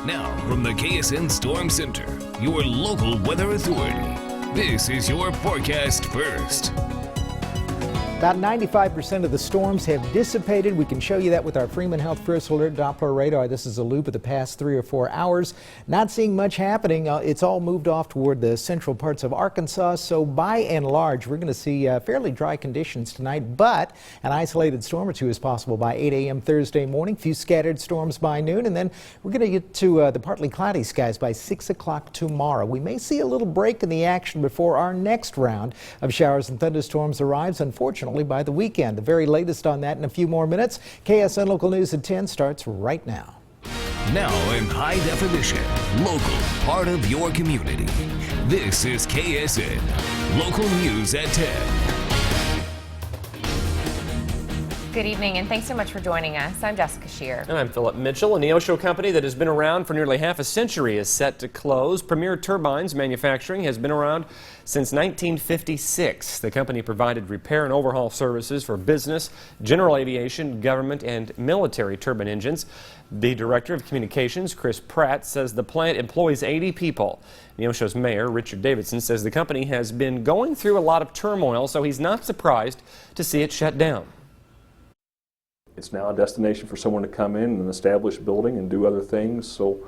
Now, from the KSN Storm Center, your local weather authority, this is your forecast first. About 95% of the storms have dissipated. We can show you that with our Freeman Health First Alert Doppler radar. This is a loop of the past 3 or 4 hours. Not seeing much happening. It's all moved off toward the central parts of Arkansas. So by and large, we're going to see fairly dry conditions tonight, but an isolated storm or two is possible by 8 a.m. Thursday morning. Few scattered storms by noon, and then we're going to get to the partly cloudy skies by 6 o'clock tomorrow. We may see a little break in the action before our next round of showers and thunderstorms arrives, unfortunately, by the weekend. The very latest on that in a few more minutes. KSN Local News at 10 starts right now. Now in high definition, local, part of your community. This is KSN Local News at 10. Good evening, and thanks so much for joining us. I'm Jessica Shear. And I'm Philip Mitchell. A Neosho company that has been around for nearly half a century is set to close. Premier Turbines Manufacturing has been around since 1956. The company provided repair and overhaul services for business, general aviation, government, and military turbine engines. The Director of Communications, Chris Pratt, says the plant employs 80 people. Neosho's mayor, Richard Davidson, says the company has been going through a lot of turmoil, so he's not surprised to see it shut down. It's now a destination for someone to come in and establish a building and do other things. So,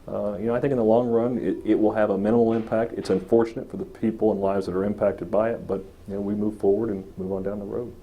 I think in the long run, it will have a minimal impact. It's unfortunate for the people and lives that are impacted by it, but we move forward and move on down the road.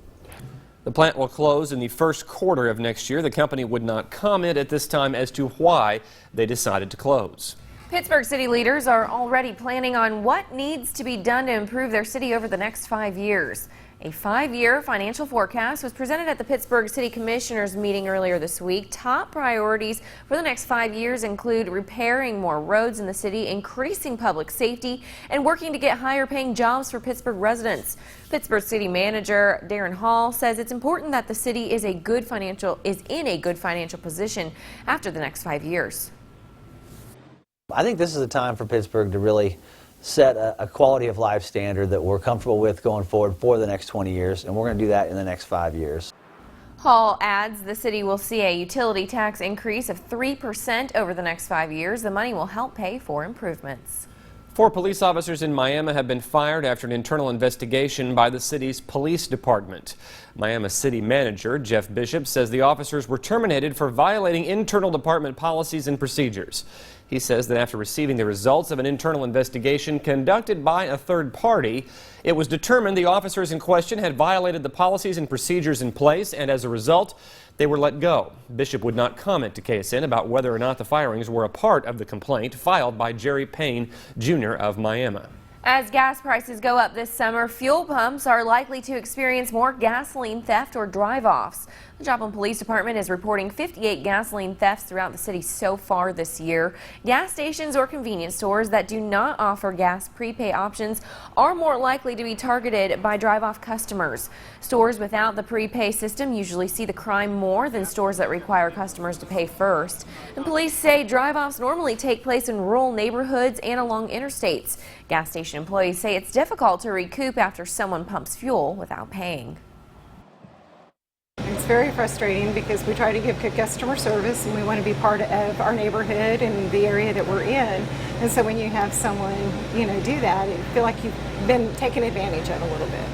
The plant will close in the first quarter of next year. The company would not comment at this time as to why they decided to close. Pittsburgh city leaders are already planning on what needs to be done to improve their city over the next 5 years. A 5-year financial forecast was presented at the Pittsburgh City Commissioners meeting earlier this week. Top priorities for the next 5 years include repairing more roads in the city, increasing public safety, and working to get higher paying jobs for Pittsburgh residents. Pittsburgh City Manager Darren Hall says it's important that the city is in a good financial position after the next 5 years. I think this is a time for Pittsburgh to really set a quality of life standard that we're comfortable with going forward for the next 20 years, and we're going to do that in the next 5 years. Hall adds the city will see a utility tax increase of 3% over the next 5 years. The money will help pay for improvements. 4 police officers in Miami have been fired after an internal investigation by the city's police department. Miami City Manager Jeff Bishop says the officers were terminated for violating internal department policies and procedures. He says that after receiving the results of an internal investigation conducted by a third party, it was determined the officers in question had violated the policies and procedures in place, and as a result, they were let go. Bishop would not comment to KSN about whether or not the firings were a part of the complaint filed by Jerry Payne, Jr. of Miami. As gas prices go up this summer, fuel pumps are likely to experience more gasoline theft or drive-offs. The Joplin Police Department is reporting 58 gasoline thefts throughout the city so far this year. Gas stations or convenience stores that do not offer gas prepay options are more likely to be targeted by drive-off customers. Stores without the prepay system usually see the crime more than stores that require customers to pay first. And police say drive-offs normally take place in rural neighborhoods and along interstates. Gas station employees say it's difficult to recoup after someone pumps fuel without paying. It's very frustrating because we try to give good customer service and we want to be part of our neighborhood and the area that we're in. And so when you have someone, do that, you feel like you've been taken advantage of a little bit.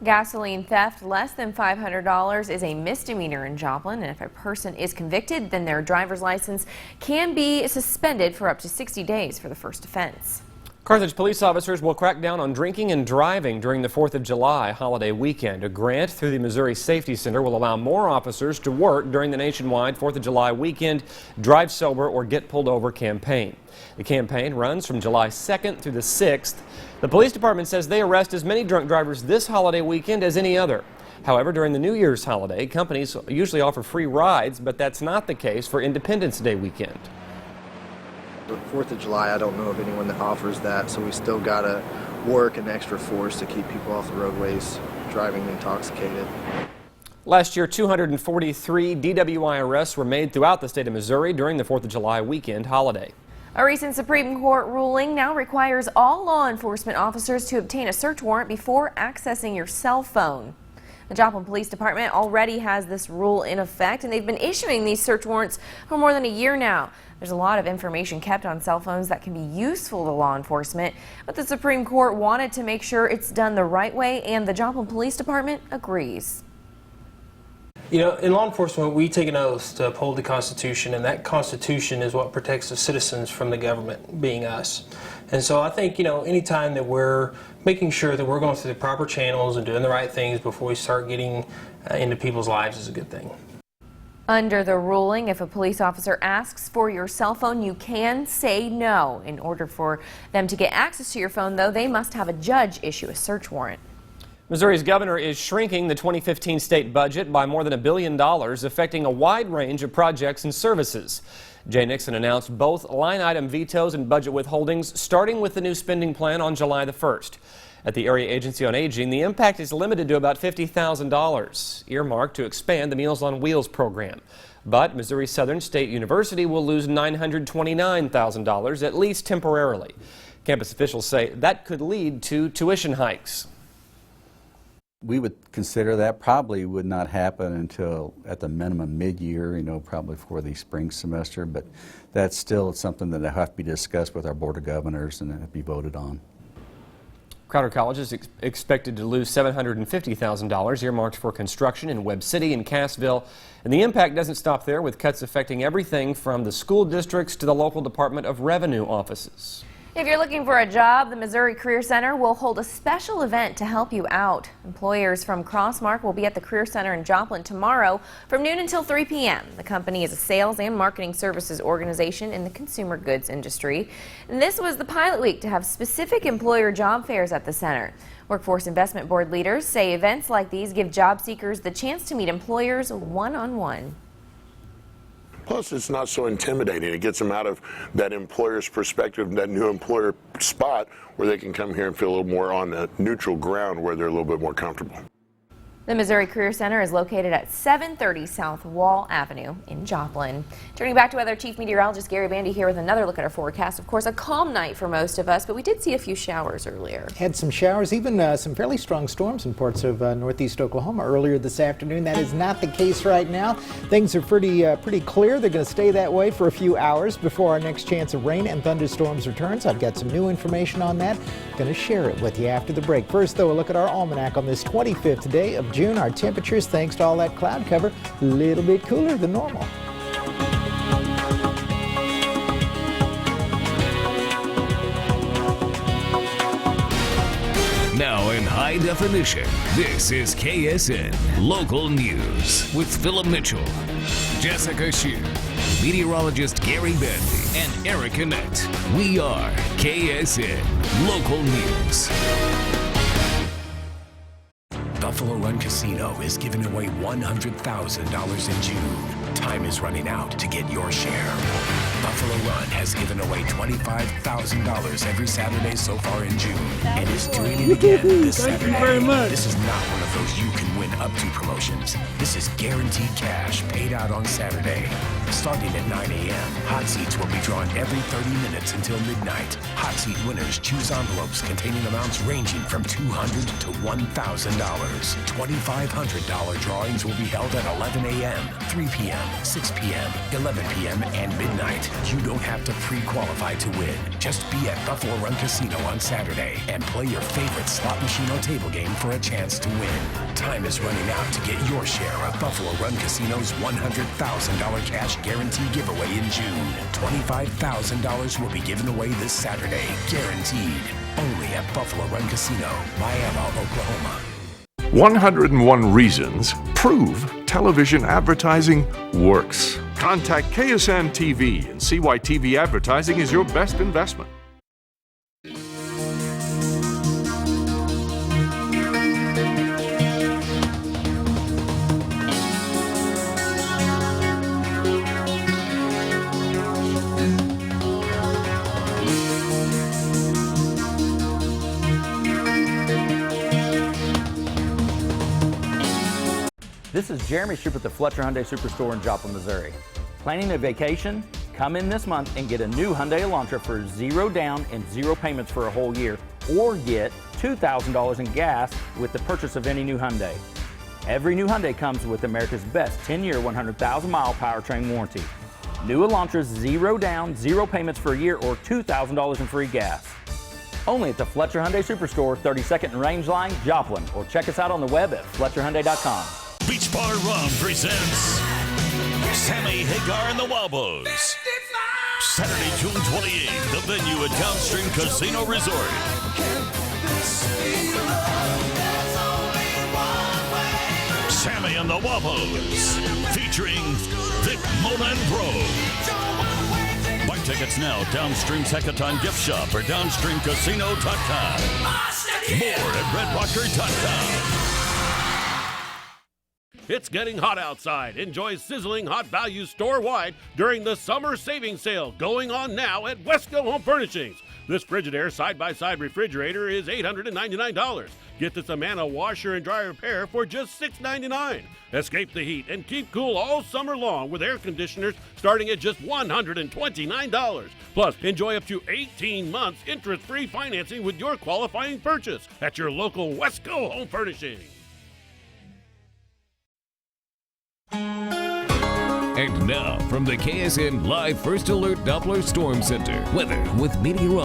Gasoline theft less than $500 is a misdemeanor in Joplin, and if a person is convicted, then their driver's license can be suspended for up to 60 days for the first offense. Carthage police officers will crack down on drinking and driving during the 4th of July holiday weekend. A grant through the Missouri Safety Center will allow more officers to work during the nationwide 4th of July weekend Drive Sober or Get Pulled Over campaign. The campaign runs from July 2nd through the 6th. The police department says they arrest as many drunk drivers this holiday weekend as any other. However, during the New Year's holiday, companies usually offer free rides, but that's not the case for Independence Day weekend. The 4th of July, I don't know of anyone that offers that, so we still got to work an extra force to keep people off the roadways driving intoxicated. Last year, 243 DWI arrests were made throughout the state of Missouri during the 4th of July weekend holiday. A recent Supreme Court ruling now requires all law enforcement officers to obtain a search warrant before accessing your cell phone. The Joplin Police Department already has this rule in effect, and they've been issuing these search warrants for more than a year now. There's a lot of information kept on cell phones that can be useful to law enforcement, but the Supreme Court wanted to make sure it's done the right way, and the Joplin Police Department agrees. You know, in law enforcement, we take an oath to uphold the Constitution, and that Constitution is what protects the citizens from the government, being us. And so I think, you know, anytime that we're making sure that we're going through the proper channels and doing the right things before we start getting into people's lives is a good thing. Under the ruling, if a police officer asks for your cell phone, you can say no. In order for them to get access to your phone, though, they must have a judge issue a search warrant. Missouri's governor is shrinking the 2015 state budget by more than $1 billion, affecting a wide range of projects and services. Jay Nixon announced both line item vetoes and budget withholdings, starting with the new spending plan on July the 1st. At the Area Agency on Aging, the impact is limited to about $50,000, earmarked to expand the Meals on Wheels program. But Missouri Southern State University will lose $929,000, at least temporarily. Campus officials say that could lead to tuition hikes. We would consider that probably would not happen until at the minimum mid-year, you know, probably for the spring semester, but that's still something that will have to be discussed with our Board of Governors and be voted on. Crowder College is expected to lose $750,000 earmarked for construction in Webb City and Cassville. And the impact doesn't stop there, with cuts affecting everything from the school districts to the local Department of Revenue offices. If you're looking for a job, the Missouri Career Center will hold a special event to help you out. Employers from Crossmark will be at the Career Center in Joplin tomorrow from noon until 3 p.m. The company is a sales and marketing services organization in the consumer goods industry. And this was the pilot week to have specific employer job fairs at the center. Workforce Investment Board leaders say events like these give job seekers the chance to meet employers one-on-one. Plus, it's not so intimidating. It gets them out of that employer's perspective, that new employer spot, where they can come here and feel a little more on the neutral ground where they're a little bit more comfortable. The Missouri Career Center is located at 730 South Wall Avenue in Joplin. Turning back to weather, Chief Meteorologist Gary Bandy here with another look at our forecast. Of course, a calm night for most of us, but we did see a few showers earlier. Had some showers, even some fairly strong storms in parts of northeast Oklahoma earlier this afternoon. That is not the case right now. Things are pretty clear. They're going to stay that way for a few hours before our next chance of rain and thunderstorms returns. I've got some new information on that. Going to share it with you after the break. First, though, a look at our almanac on this 25th day of June. Our temperatures, thanks to all that cloud cover, a little bit cooler than normal. Now in high definition, this is KSN Local News with Philip Mitchell, Jessica Shear, meteorologist Gary Bandy, and Eric Annette. We are KSN Local News. Buffalo Run Casino is giving away $100,000 in June. Time is running out to get your share. Buffalo Run has given away $25,000 every Saturday so far in June, and is doing it again this Saturday. Thank you very much. This is not one of those you can win up to promotions. This is guaranteed cash paid out on Saturday. Starting at 9 a.m., hot seats will be drawn every 30 minutes until midnight. Hot seat winners choose envelopes containing amounts ranging from $200 to $1,000. $2,500 drawings will be held at 11 a.m., 3 p.m., 6 p.m., 11 p.m., and midnight. You don't have to pre-qualify to win. Just be at Buffalo Run Casino on Saturday and play your favorite slot machine or table game for a chance to win. Time is running out to get your share of Buffalo Run Casino's $100,000 cash guarantee giveaway in June. $25,000 will be given away this Saturday, guaranteed. Only at Buffalo Run Casino, Miami, Oklahoma. 101 reasons prove television advertising works. Contact KSN TV and see why TV advertising is your best investment. This is Jeremy Shoup at the Fletcher Hyundai Superstore in Joplin, Missouri. Planning a vacation? Come in this month and get a new Hyundai Elantra for 0 down and 0 payments for a whole year, or get $2,000 in gas with the purchase of any new Hyundai. Every new Hyundai comes with America's best 10-year, 100,000-mile powertrain warranty. New Elantras, 0 down, 0 payments for a year, or $2,000 in free gas. Only at the Fletcher Hyundai Superstore, 32nd and Range Line, Joplin, or check us out on the web at FletcherHyundai.com. Beach Bar Rum presents Sammy Hagar and the Wobos. Saturday, June 28th, the venue at Downstream Casino Resort. Sammy and the Wobos, featuring Vic, Mona, and Bro. Buy tickets now, Downstream Hackathon Gift Shop or DownstreamCasino.com. More at RedRocker.com. It's getting hot outside. Enjoy sizzling hot values store-wide during the summer savings sale going on now at Wesco Home Furnishings. This Frigidaire side-by-side refrigerator is $899. Get this Amana washer and dryer repair for just $699. Escape the heat and keep cool all summer long with air conditioners starting at just $129. Plus, enjoy up to 18 months interest-free financing with your qualifying purchase at your local Wesco Home Furnishings. And now, from the KSN Live First Alert Doppler Storm Center, weather with meteorologist